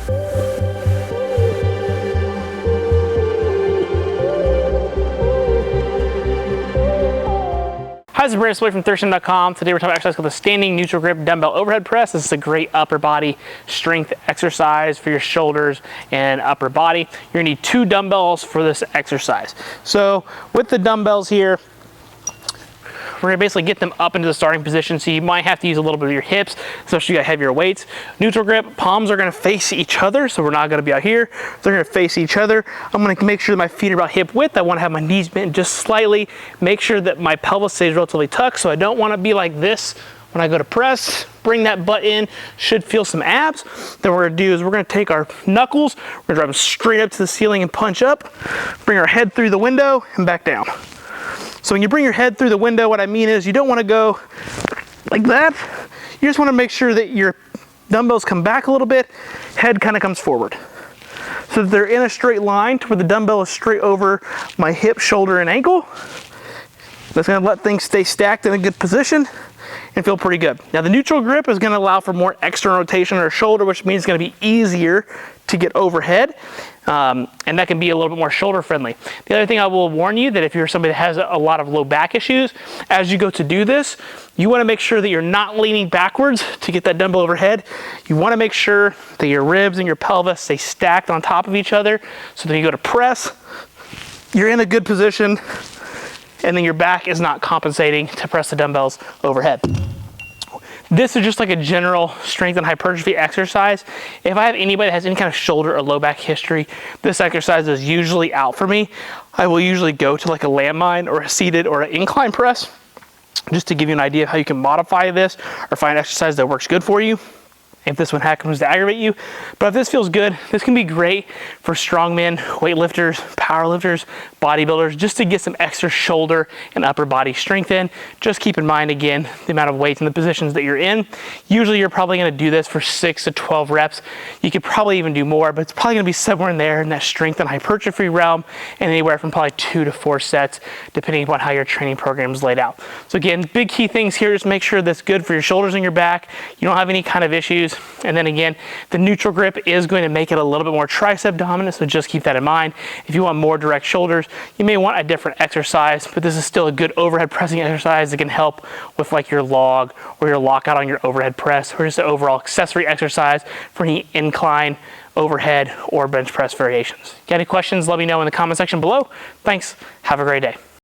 Hi, this is Brandon from ThirstGym.com. Today we're talking about exercise called the standing neutral grip dumbbell overhead press. This is a great upper body strength exercise for your shoulders and upper body. You're gonna need 2 dumbbells for this exercise. So with the dumbbells here, we're gonna basically get them up into the starting position, so you might have to use a little bit of your hips, especially if you got heavier weights. Neutral grip, palms are gonna face each other, so we're not gonna be out here. They're gonna face each other. I'm gonna make sure that my feet are about hip width. I wanna have my knees bent just slightly. Make sure that my pelvis stays relatively tucked, so I don't wanna be like this when I go to press. Bring that butt in, should feel some abs. Then what we're gonna do is we're gonna take our knuckles, we're gonna drive them straight up to the ceiling and punch up. Bring our head through the window and back down. So when you bring your head through the window, what I mean is you don't want to go like that. You just want to make sure that your dumbbells come back a little bit, head kind of comes forward. So that they're in a straight line to where the dumbbell is straight over my hip, shoulder, and ankle. That's going to let things stay stacked in a good position and feel pretty good. Now the neutral grip is going to allow for more external rotation on our shoulder, which means it's going to be easier to get overhead. And that can be a little bit more shoulder friendly. The other thing I will warn you that if you're somebody that has a lot of low back issues, as you go to do this, you want to make sure that you're not leaning backwards to get that dumbbell overhead. You want to make sure that your ribs and your pelvis stay stacked on top of each other, so that you go to press, you're in a good position, and then your back is not compensating to press the dumbbells overhead. This is just like a general strength and hypertrophy exercise. If I have anybody that has any kind of shoulder or low back history, this exercise is usually out for me. I will usually go to like a landmine or a seated or an incline press, just to give you an idea of how you can modify this or find exercise that works good for you, if this one happens to aggravate you. But if this feels good, this can be great for strongmen, weightlifters, powerlifters, bodybuilders, just to get some extra shoulder and upper body strength in. Just keep in mind, again, the amount of weights and the positions that you're in. Usually you're probably gonna do this for 6 to 12 reps. You could probably even do more, but it's probably gonna be somewhere in there in that strength and hypertrophy realm, and anywhere from probably 2 to 4 sets, depending upon how your training program is laid out. So again, big key things here, just make sure that's good for your shoulders and your back. You don't have any kind of issues. And then again, the neutral grip is going to make it a little bit more tricep dominant, so just keep that in mind. If you want more direct shoulders, you may want a different exercise, but this is still a good overhead pressing exercise that can help with like your log or your lockout on your overhead press, or just an overall accessory exercise for any incline, overhead, or bench press variations. Got any questions, let me know in the comment section below. Thanks, have a great day.